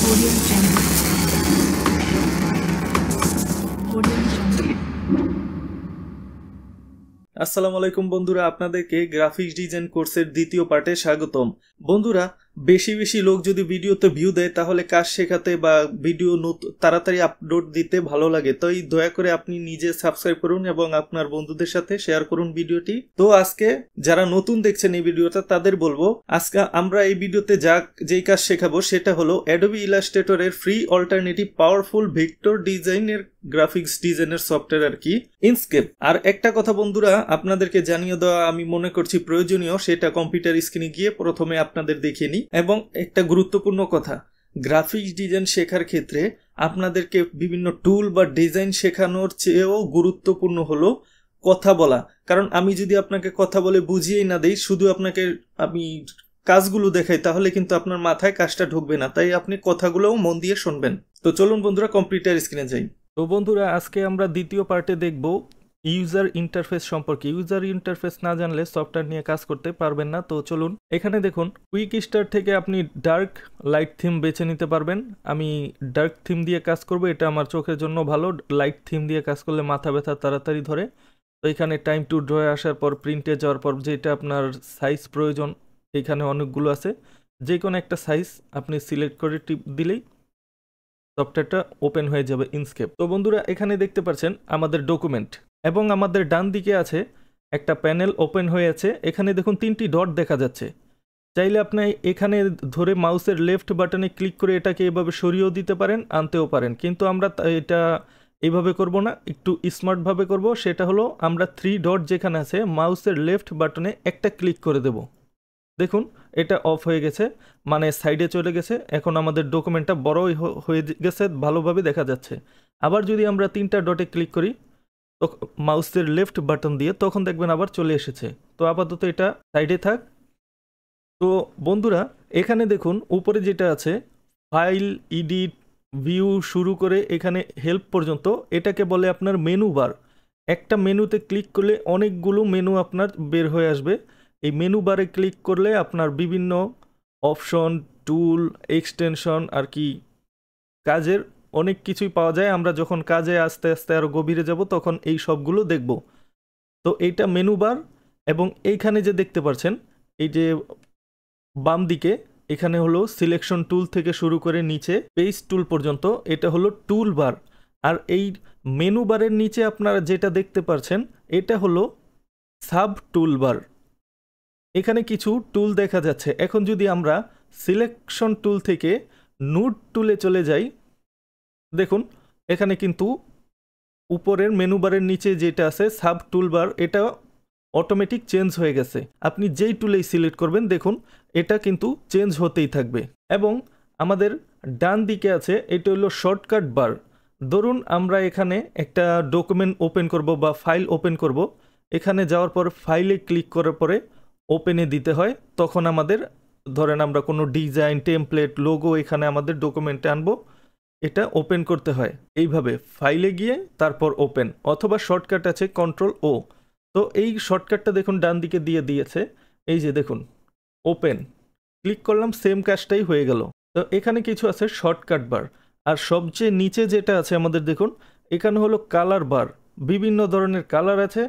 Audio Jungle. Audio Jungle. আসসালামু আলাইকুম বন্ধুরা, আপনাদেরকে গ্রাফিক্স ডিজাইন কোর্সের দ্বিতীয় পার্টে স্বাগতম। বন্ধুরা, বেশি বেশি লোক যদি ভিডিওতে ভিউ দেয় তাহলে কাজ শেখাতে বা ভিডিও তাড়াতাড়ি আপলোড দিতে ভালো লাগে। তাই দয়া করে আপনি নিজে সাবস্ক্রাইব করুন এবং আপনার বন্ধুদের সাথে শেয়ার করুন ভিডিওটি। তো আজকে যারা নতুন দেখছেন এই ভিডিওটা তাদের বলবো, আজকে আমরা এই ভিডিওতে যেই কাজ শেখাবো সেটা হলো অ্যাডোবি ইলাস্ট্রেটরের ফ্রি অল্টারনেটিভ পাওয়ারফুল ভেক্টর ডিজাইনের গ্রাফিক্স ডিজাইনের সফটওয়্যার আর কি, ইনস্কেপ। আর একটা কথা বন্ধুরা আপনাদেরকে জানিয়ে দেওয়া আমি মনে করছি প্রয়োজনীয়, সেটা কম্পিউটার স্ক্রিনে গিয়ে প্রথমে আপনাদের দেখিয়ে নিই। এবং একটা গুরুত্বপূর্ণ কথা, গ্রাফিক্স ডিজাইন শেখার ক্ষেত্রে আপনাদেরকে বিভিন্ন টুল বা ডিজাইন শেখানোর চেয়েও গুরুত্বপূর্ণ হলো কথা বলা। কারণ আমি যদি আপনাকে কথা বলে বুঝিয়েই না দেই, শুধু আপনাকে আমি কাজগুলো দেখাই, তাহলে কিন্তু আপনার মাথায় কাজটা ঢুকবে না। তাই আপনি কথাগুলোও মন দিয়ে শুনবেন। তো চলুন বন্ধুরা কম্পিউটার স্ক্রিনে যাই। তো বন্ধুরা, আজকে আমরা দ্বিতীয় পার্টে দেখব ইউজার ইন্টারফেস সম্পর্কে। ইউজার ইন্টারফেস না জানলে সফটওয়্যার নিয়ে কাজ করতে পারবেন না। তো চলুন, এখানে দেখুন কুইক স্টার্ট থেকে আপনি ডার্ক লাইট থিম বেছে নিতে পারবেন। আমি ডার্ক থিম দিয়ে কাজ করব, এটা আমার চোখের জন্য ভালো। লাইট থিম দিয়ে কাজ করলে মাথা ব্যথা তাড়াতাড়ি ধরে। তো এখানে টাইম টু ড্র আসার পর প্রিন্টে যাওয়ার পর যেটা আপনার সাইজ প্রয়োজন, এখানে অনেকগুলো আছে, যে কোনো একটা সাইজ আপনি সিলেক্ট করে টিপ দিলেই সফটওয়্যারটা ওপেন হয়ে যাবে ইনস্কেপ। তো বন্ধুরা, এখানে দেখতে পাচ্ছেন আমাদের ডকুমেন্ট এবং আমাদের ডান দিকে আছে একটা প্যানেল ওপেন হয়ে আছে। এখানে দেখুন 3টি ডট দেখা যাচ্ছে। চাইলে আপনি এখানে ধরে মাউসের লেফট বাটনে ক্লিক করে এটাকে এভাবে সরিয়েও দিতে পারেন, আনতেও পারেন। কিন্তু আমরা এটা এইভাবে করব না, একটু স্মার্টভাবে করব। সেটা হলো আমরা 3 ডট যেখানে আছে মাউসের লেফট বাটনে একটা ক্লিক করে দেব। দেখুন এটা অফ হয়ে গেছে, মানে সাইডে চলে গেছে। এখন আমাদের ডকুমেন্টটা বড় হয়ে গেছে, ভালোভাবে দেখা যাচ্ছে। আবার যদি আমরা 3টা ডটে ক্লিক করি তো মাউসের লেফট বাটন দিয়ে, তখন দেখবেন আবার চলে এসেছে। তো আপাতত এটা সাইডে থাক। তো বন্ধুরা, এখানে দেখুন উপরে যেটা আছে ফাইল, এডিট, ভিউ শুরু করে এখানে হেল্প পর্যন্ত, এটাকে বলে আপনার মেনু বার। একটা মেনুতে ক্লিক করলে অনেকগুলো মেনু আপনার বের হয়ে আসবে। এই মেনু বারে ক্লিক করলে আপনার বিভিন্ন অপশন, টুল, এক্সটেনশন আর কি কাজের অনেক কিছুই পাওয়া যায়। আমরা যখন কাজে আস্তে আস্তে আরও গভীরে যাব তখন এই সবগুলো দেখব। তো এইটা মেনু বার। এবং এইখানে যে দেখতে পাচ্ছেন এই যে বাম দিকে, এখানে হলো সিলেকশন টুল থেকে শুরু করে নিচে পেজ টুল পর্যন্ত, এটা হলো টুল বার। আর এই মেনু বারের নিচে আপনারা যেটা দেখতে পাচ্ছেন এটা হলো সাব টুল বার। এখানে কিছু টুল দেখা যাচ্ছে। এখন যদি আমরা সিলেকশন টুল থেকে নোট টুলে চলে যাই, দেখুন এখানে কিন্তু উপরের মেনু বারের নিচে যেটা আছে সাব টুল বার, এটা অটোমেটিক চেঞ্জ হয়ে গেছে। আপনি যেই টুলেই সিলেক্ট করবেন দেখুন এটা কিন্তু চেঞ্জ হতেই থাকবে। এবং আমাদের ডান দিকে আছে এটা হলো শর্টকাট বার। ধরুন আমরা এখানে একটা ডকুমেন্ট ওপেন করব বা ফাইল ওপেন করব, এখানে যাওয়ার পর ফাইলে ক্লিক করার পরে ওপেনে দিতে হয়। তখন আমাদের ধরেন আমরা কোনো ডিজাইন, টেমপ্লেট, লোগো এখানে আমাদের ডকুমেন্টে আনবো, এটা ওপেন করতে হয় এইভাবে ফাইলে গিয়ে তারপর ওপেন, অথবা শর্টকাট আছে কন্ট্রোল ও। তো এই শর্টকাটটা দেখুন ডান দিকে দিয়ে দিয়েছে, এই যে দেখুন ওপেন, ক্লিক করলাম, সেম কাজটাই হয়ে গেল। তো এখানে কিছু আছে শর্টকাট বার। আর সবচেয়ে নিচে যেটা আছে আমাদের দেখুন এখানে হলো কালার বার। বিভিন্ন ধরনের কালার আছে।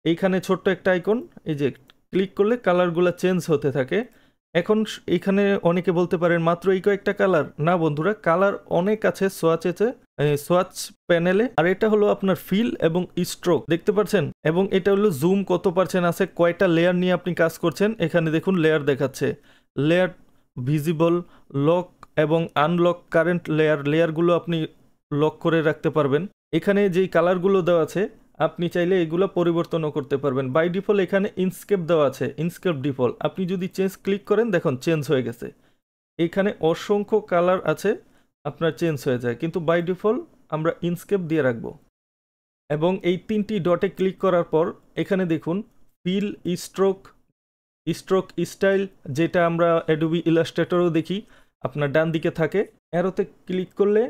এইখানে ছোট্ট একটা আইকন, এই যে ক্লিক করলে কালারগুলো চেঞ্জ হতে থাকে। এখন এখানে অনেকে বলতে পারেন মাত্র এই কয়েকটা কালার। না বন্ধুরা, কালার অনেক আছে সোয়াচ প্যানেলে। আর এটা হলো আপনার ফিল এবং স্ট্রোক, দেখতে পাচ্ছেন। এবং এটা হলো জুম কত পার্সেন্ট আছে, কয়টা লেয়ার নিয়ে আপনি কাজ করছেন। এখানে দেখুন লেয়ার দেখাচ্ছে, লেয়ার, ভিজিবল, লক এবং আনলক কারেন্ট লেয়ারগুলো আপনি লক করে রাখতে পারবেন। এখানে যেই কালারগুলো দেওয়া আছে আপনি চাইলে এগুলো পরিবর্তনও করতে পারবেন। বাই ডিফল্ট এখানে ইনস্কেপ দেওয়া আছে, ইনস্কেপ ডিফল্ট। আপনি যদি চেঞ্জ ক্লিক করেন দেখুন চেঞ্জ হয়ে গেছে। এখানে অসংখ্য কালার আছে, আপনার চেঞ্জ হয়ে যায়, কিন্তু বাই ডিফল্ট আমরা ইনস্কেপ দিয়ে রাখবো। এবং এই 3টি ডটে ক্লিক করার পর এখানে দেখুন ফিল, স্ট্রোক, স্টাইল, যেটা আমরা অ্যাডোবি ইলাস্ট্রেটরও দেখি আপনার ডান দিকে থাকে। অ্যারোতে ক্লিক করলে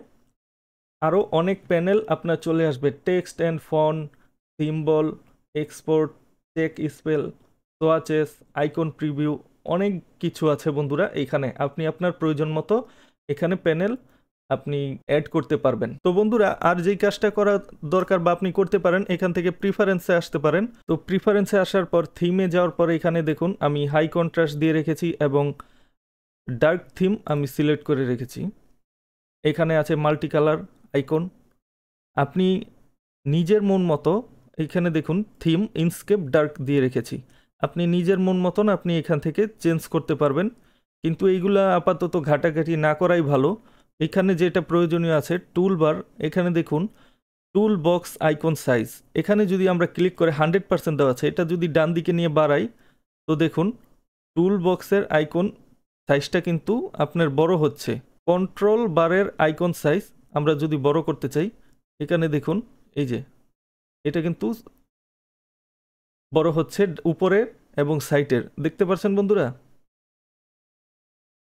আরও অনেক প্যানেল আপনার চলে আসবে, text and font, symbol, export, check spell, swatches, icon preview, অনেক কিছু আছে বন্ধুরা। এইখানে আপনি আপনার প্রয়োজন মতো এখানে প্যানেল আপনি অ্যাড করতে পারবেন। তো বন্ধুরা আর যেই কাজটা করা দরকার বা আপনি করতে পারেন, এখান থেকে প্রিফারেন্সে আসতে পারেন। তো প্রিফারেন্সে আসার পর থিমে যাওয়ার পর এখানে দেখুন আমি হাই কন্ট্রাস্ট দিয়ে রেখেছি এবং ডার্ক থিম আমি সিলেক্ট করে রেখেছি। এখানে আছে মাল্টি কালার আইকন। আপনি নিজের মন মতো এখানে দেখুন থিম ইনস্কেপ ডার্ক দিয়ে রেখেছি। আপনি নিজের মন মতন আপনি এখান থেকে চেঞ্জ করতে পারবেন, কিন্তু এইগুলা আপাতত ঘাটাঘাটি না করাই ভালো। এখানে যেটা প্রয়োজনীয় আছে টুল বার, এখানে দেখুন টুল বক্স আইকন সাইজ, এখানে যদি আমরা ক্লিক করে 100% দেওয়া আছে, এটা যদি ডান দিকে নিয়ে বাড়াই তো দেখুন টুল বক্সের আইকন সাইজটা কিন্তু আপনার বড় হচ্ছে। কন্ট্রোল বারের আইকন সাইজ আমরা যদি বড় করতে চাই, এখানে দেখুন এই যে এটা কিন্তু বড় হচ্ছে উপরের এবং সাইটের, দেখতে পাচ্ছেন বন্ধুরা?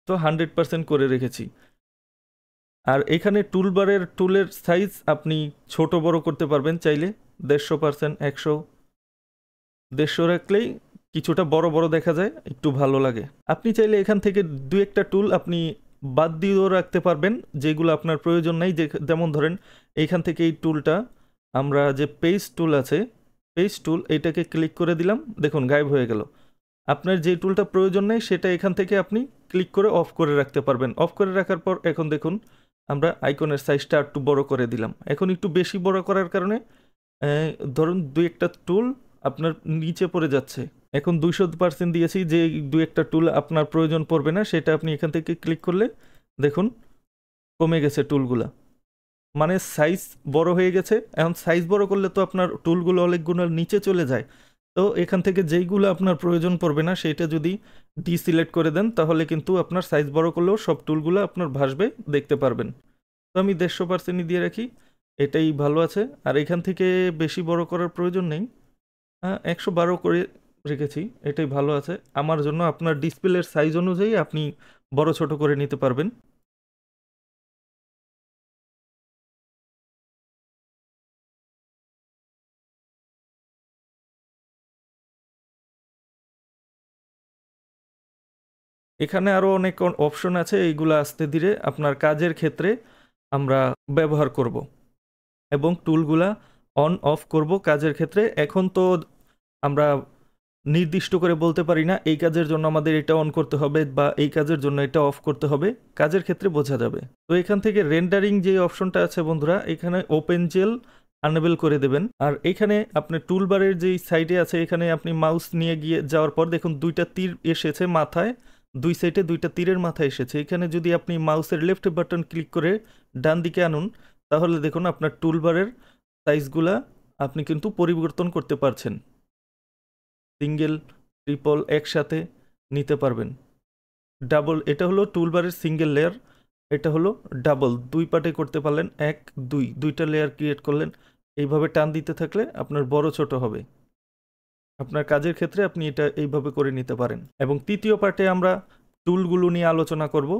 তো 100% করে রেখেছি। আর এখানে টুলবারের টুলের সাইজ আপনি ছোট বড় করতে পারবেন চাইলে 150%, 100 রাখলেই কিছুটা বড় বড় দেখা যায়, একটু ভালো লাগে। আপনি চাইলে এখান থেকে দু একটা টুল আপনি বাদ দিয়েও রাখতে পারবেন যেগুলো আপনার প্রয়োজন নাই। যেমন ধরেন এইখান থেকে এই টুলটা আমরা যে পেজ টুল আছে, পেজ টুল এইটাকে ক্লিক করে দিলাম, দেখুন গায়েব হয়ে গেল। আপনার যে টুলটা প্রয়োজন নেই সেটা এখান থেকে আপনি ক্লিক করে অফ করে রাখতে পারবেন। অফ করে রাখার পর এখন দেখুন আমরা আইকনের সাইজটা একটু বড় করে দিলাম। এখন একটু বেশি বড় করার কারণে ধরুন দুই একটা টুল আপনার নিচে পড়ে যাচ্ছে। এখন 200% দিয়েছি, যে দু একটা টুল আপনার প্রয়োজন পড়বে না সেটা আপনি এখান থেকে ক্লিক করলে দেখুন কমে গেছে টুলগুলা, মানে সাইজ বড় হয়ে গেছে। এখন সাইজ বড় করলে তো আপনার টুলগুলো অনেকগুলো নিচে চলে যায়। তো এখান থেকে যেইগুলো আপনার প্রয়োজন পড়বে না সেটা যদি ডিসিলেক্ট করে দেন তাহলে কিন্তু আপনার সাইজ বড় করলেও সব টুলগুলো আপনার ভাসবে, দেখতে পারবেন। তো আমি 150% দিয়ে রাখি, এটাই ভালো আছে। আর এখান থেকে বেশি বড় করার প্রয়োজন নেই, 112 করে রেখেছি, এটাই ভালো আছে আমার জন্য। আপনার ডিসপ্লের সাইজ অনুযায়ী আপনি বড় ছোট করে নিতে পারবেন। এখানে আরও অনেক অপশন আছে, এইগুলো আস্তে ধীরে আপনার কাজের ক্ষেত্রে আমরা ব্যবহার করব এবং টুলগুলা অন অফ করব কাজের ক্ষেত্রে। এখন তো আমরা নির্দিষ্ট করে বলতে পারি না এই কাজের জন্য আমাদের এটা অন করতে হবে বা এই কাজের জন্য এটা অফ করতে হবে, কাজের ক্ষেত্রে বোঝা যাবে। তো এখান থেকে রেন্ডারিং যে অপশনটা আছে বন্ধুরা, এখানে ওপেন জেল আনএবল করে দেবেন। আর এখানে আপনার টুলবারের যেই সাইডে আছে এখানে আপনি মাউস নিয়ে গিয়ে যাওয়ার পর দেখুন দুইটা তীর এসেছে মাথায়, দুই সাইডে দুইটা তীরের মাথায় এসেছে। এখানে যদি আপনি মাউসের লেফট বাটন ক্লিক করে ডান দিকে আনুন তাহলে দেখুন আপনার টুলবারের সাইজগুলা আপনি কিন্তু পরিবর্তন করতে পারছেন, সিঙ্গেল ট্রিপল একসাথে নিতে পারবেন। ডাবল এটা হলো টুলবারের সিঙ্গেল লেয়ার, এটা হলো ডাবল, দুই পার্টে করতে পারলেন, এক দুই, দুইটা লেয়ার ক্রিয়েট করলেন। এইভাবে টান দিতে থাকলে আপনার বড় ছোট হবে। আপনার কাজের ক্ষেত্রে আপনি এটা এইভাবে করে নিতে পারেন। এবং তৃতীয় পার্টে আমরা টুলগুলো নিয়ে আলোচনা করব।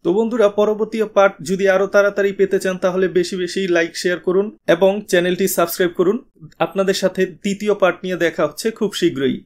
তো বন্ধুরা পরবর্তী পার্ট যদি আরো তাড়াতাড়ি পেতে চান তাহলে বেশি বেশি লাইক শেয়ার করুন এবং চ্যানেলটি সাবস্ক্রাইব করুন। আপনাদের সাথে দ্বিতীয় পার্ট নিয়ে দেখা হচ্ছে খুব শীঘ্রই।